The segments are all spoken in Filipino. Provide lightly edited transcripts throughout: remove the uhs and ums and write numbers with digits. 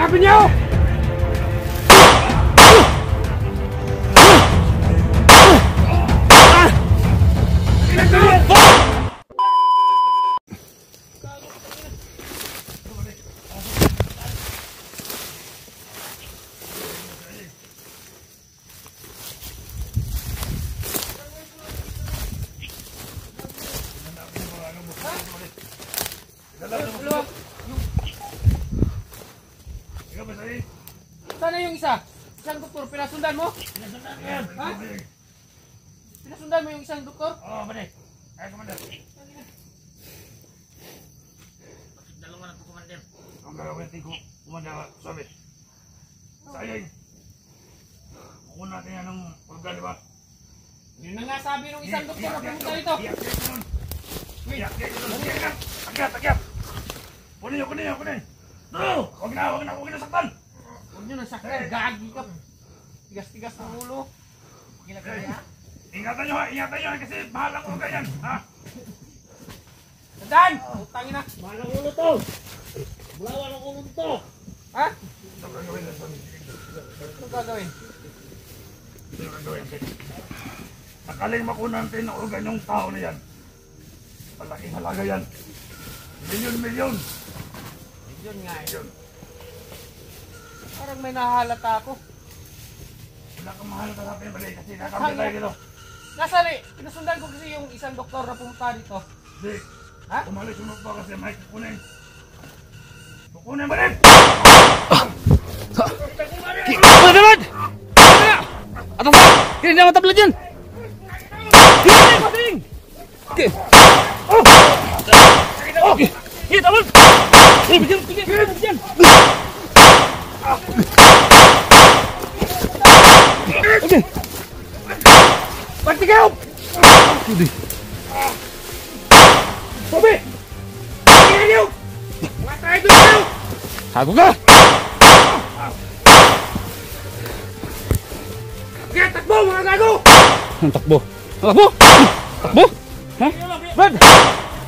Hanapin niyo! Sana yung isa? Isang doktor, pinasundan mo? Pinasundan ko yan. Ha? Pinasundan mo yung isang doktor? Oo, balik. Ay, Commander. Dalawa na po, Commander. Ang gagawin ko, Commander, sabi. Sayang. Kukunin natin yan ng organ, di ba? Yun na nga sabi ng isang doktor na pumunta dito. Iyak yun. Akyat. Kunin niyo. No! Huwag na saktan. Huwag nyo nang saktan, gagi ka. Tigas-tigas ng ulo. Ingatan nyo kasi mahal ang organ yan. Ha? Dan! Utangin na. Mahal ang ulo to. Bulawan ang ulo to. Ha? Ito ang gagawin na sabi. Anong gagawin? Ito ang gagawin. Sakaling makunan natin ang organ yung tao na yan. Malaking halaga yan. Milyon. Yun nga eh. Yun. Parang may nahalata ako. Wala kang mahal ka sa akin, balik kasi nakamit tayo dito. Nasaan eh? Pinasundan ko kasi yung isang doktor na pumunta dito. Hindi. Ha? Tumalis-sunod pa kasi may kukunin. Kukunin, balik! Dapat! Atong sa! Hindi naman tabla dyan! Hindi! Okay! Okay! Hindi, tabla! Bigyan! Okay! Pati kayo! Hindi! Sobi! Pati kayo! Matay doon kayo! Hago ka! Kaya takbo mga gago! Ang takbo! Takbo! Takbo! Ha? Brad!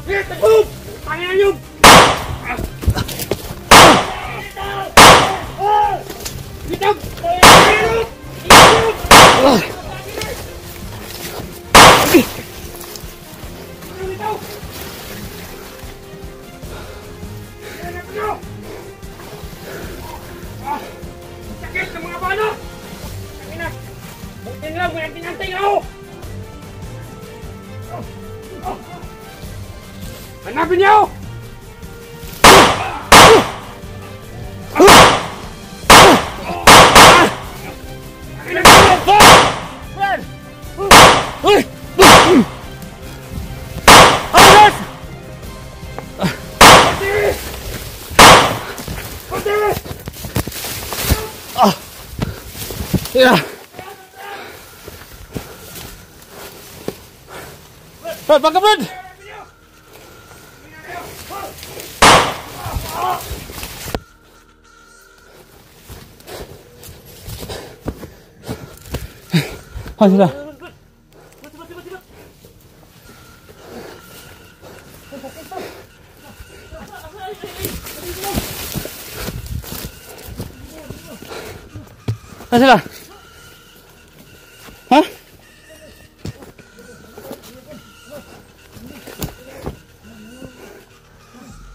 Kaya takbo! Pangyan nyo! Bitag! Sakit ng mga bala! Buti na lang, may anting-anting ako! Hanapin niyo! Uy! Alas! Yeah. Brad, bangka Brad! Sudah. Sudah. Hah?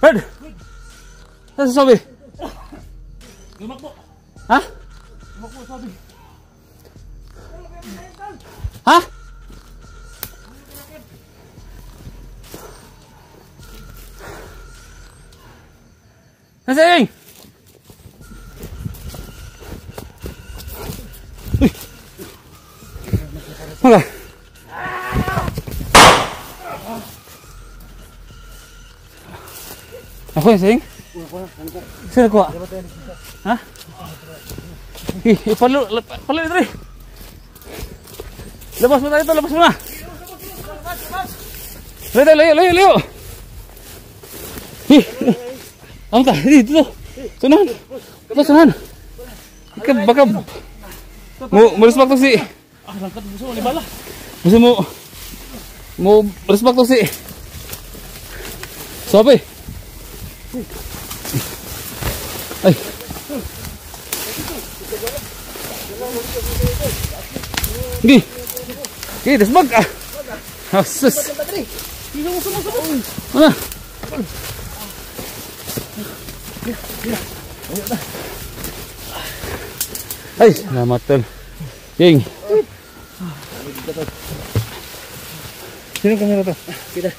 Brad. Nasa sabi? Lumakbo. Hah? Lumakbo sabi. Hah? Nasaan? Uy. Maka. Ako yung saying? Sino ko? Ha? Palo ito rin. Labas mo na ito, labas mo na. Layo. Ano ta? Dito. Sunahan. Baka respect to si. Langkat buso ni bala. Gusto mo respect to si. Sabi. Ay. Gi. Gi, dasbag ah. Asus. Mana? Ay, selamat tol. Ging. Sino kamera to? Kita.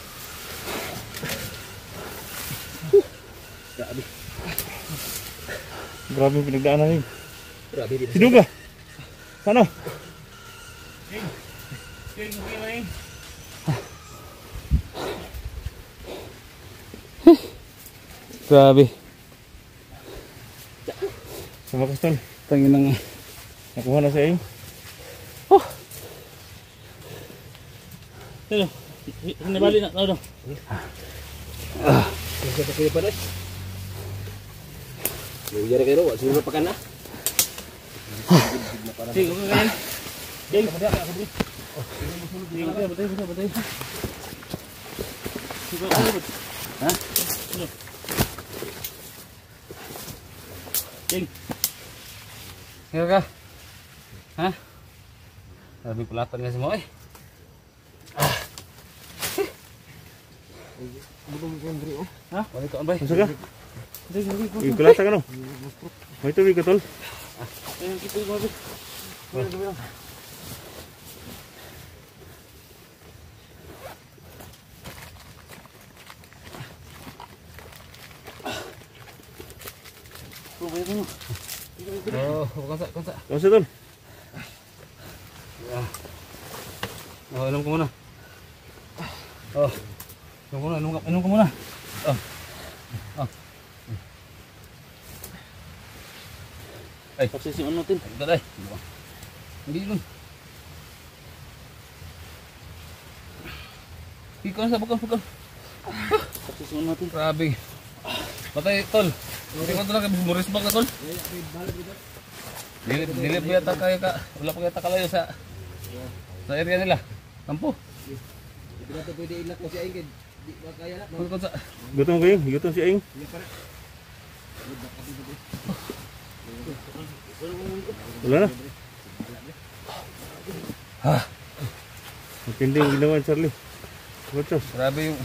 Grabe yung pinagdaanan yun. Grabe dito. Sino ka? Sana? Grabe. Sa wakas tol. Tangin ng Nakuha na sa iyo. oh. Ano? Hinabali na. Ano? Kasi kayo pa rin. Luyari kayo. Sino pa ka na? Sige, okay kayo. Sige, patay ako. Sige, patay. Sige, ako. Ha? Sige. Sige ka. Ha? Grabe pelatan nga semua eh. Ha? Balik ka bay. Masa ka? Uy, kulata ka no? May tubig ka tol? Ayun, kita yung mabit. Oh, konsa. Masa tol? Oh, inom ko muna. Oh. Inom ko muna. Oh. Oh. Ay, Pagsisiyon natin. Daday. Hindi nun. Ikon sa bukan. Pagsisiyon natin. Grabe. Patay, tol. Hindi ko talaga muris ba ka, tol? Dili ba yata kayo ka? Wala pa yata kalayo sa area nila. Kampo. Hindi na ito pwede ilak ko siya ingin. Di ba kaya na? Konsa. Gutom kayo? Gutom si Aing? Wala na? Matindi yung ginawa Charlie. What's up? Grabe yung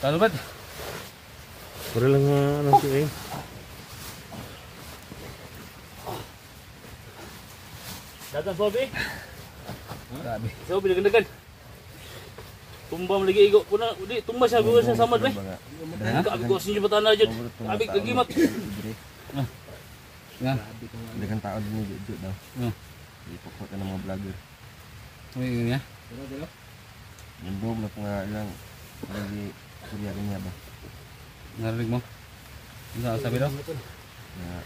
ano ba? Para lang ano si Aing. Datang Bobby. Grabe. So binagdagan. Tumba mo lagi igo. Kuna di tumba siya buwan sa samad be. Kabi ko sinyo batana jud. Kabi gagimat. Nga. Dengan tao din yung video daw. Ipokot ka ng mga vlogger. Ano yun niya? Yung dog na nga lang. Lagi kuryari niya ba? Narinig mo? Ano sabi daw? Na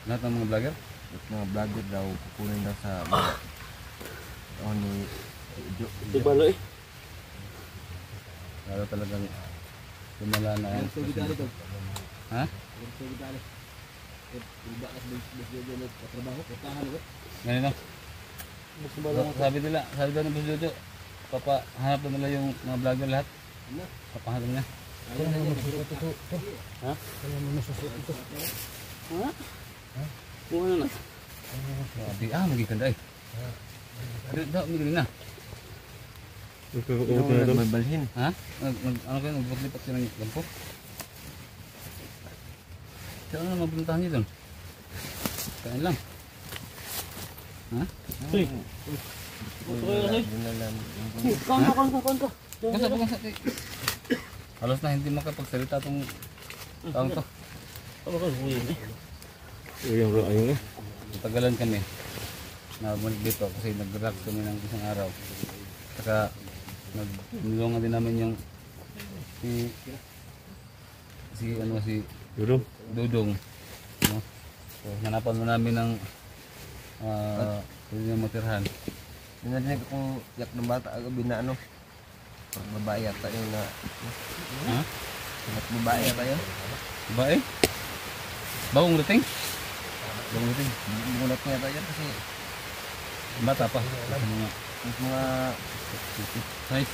Lahat ng mga vlogger? yung mga vlogger daw kukunin daw sa mga ni video. Di balo eh. Lalo talagang lumala na yan. Ha? Ganito. Sabi daw ng Boss Jojo, papahanap na nila yung mga vlogger lahat. Papahanap nila. Ha? Kuha na. Grabe, magiganda eh. Daw, magiganda na. Nagkakakuha na tol. May balhin. Ha? Ano kayo, nagbutlipat ka ng lampo? Saan na mabuntahan niyo doon? Kain lang. Ha? Uy. Dinalam. Kanta. Basta. Halos na hindi makapagsalita itong taong to. Ano ka huwi eh? Ayun eh. Tagalan kami na balik dito kasi nag-relax kami ng isang araw. Saka nilungan din namin yung si Dudong. Dudong. No? So, hanapan mo namin ng pwede na matirhan. Dinadinig kung yak ng bata agabi na ano. Pag babae yata yung na. Ha? Pag babae yata yun. Diba eh? Bagong dating? Bangutin. Bungat niya yata yan kasi Bata pa. yung mga Size.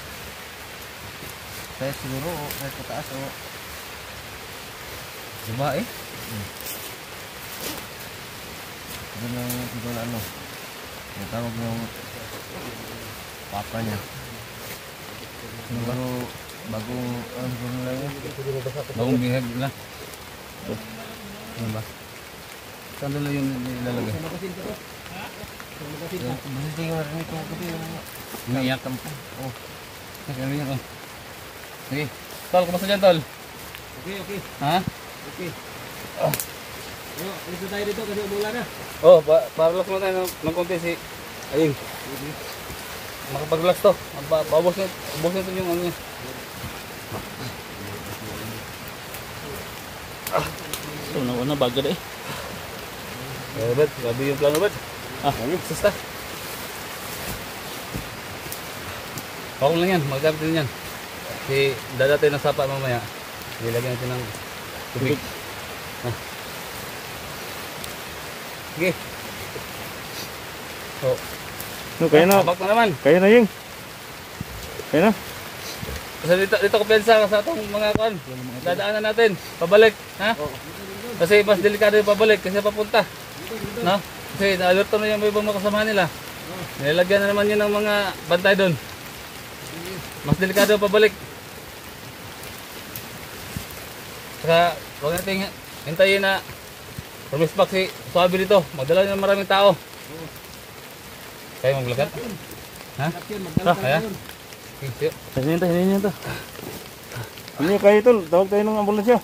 saya siguro o kahit pataas o Diba eh? Ito lang siguro ano. Natawag yung papa niya. Siguro bagong ano siguro lang yun. Bagong bihag na. Ano ba? Saan doon lang yung nilalagay? Basta yung narinig ko gabi yung Umiiyak. tampo. Oh. Sige, ano yan, oh. Sige. Tol, kumusta dyan, Tol? Okay. Ha? Okay. Ito tayo dito kasi umulan na. Oh, para-relax mo tayo ng konti si Aying. Makapag-relax to. Ubos nito yung ano niya. Ito na bagay eh. Bet, grabe yung plano, Bet. Sista. Okay lang yan, magkapit din yan. Si dadatay ng sapa mamaya. Ilagyan natin ng tubig. Sige. So, Kaya na. habak na naman. Kaya na yung. Kaya na. Kasi dito kumpiyansa sa itong mga kuan. Dadaanan natin. Pabalik. Ha? Kasi mas delikado yung pabalik kasi papunta. No? Kasi na-alerto na yung may ibang mga kasamahan nila. Nilalagyan na naman yun ng mga bantay doon. Mas delikado yung pabalik. Saka huwag natin hintayin na permispak si Suabe dito. Magdala ng maraming tao. Kayo maglakad? Ha? Kaya? Okay, Hinin to. Hindi kayo tol. Tawag tayo ng ambulansya.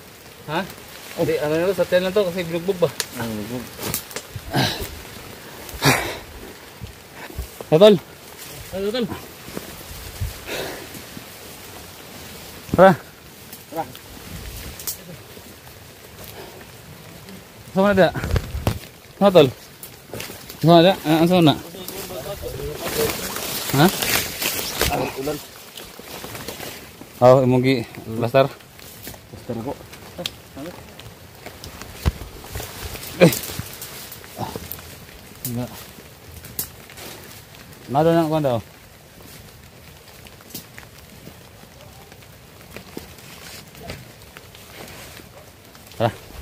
ha? Hindi, ano nito, sa tiyan lang to kasi binugbog ba? Tol. Tol. Tara. Sama na dia. Sama tol. Sama na. Ang sama na. Ha? Ulan. Oh, imong gi plaster. Basta na ko. Enggak. Nada nak kuan daw. Tara.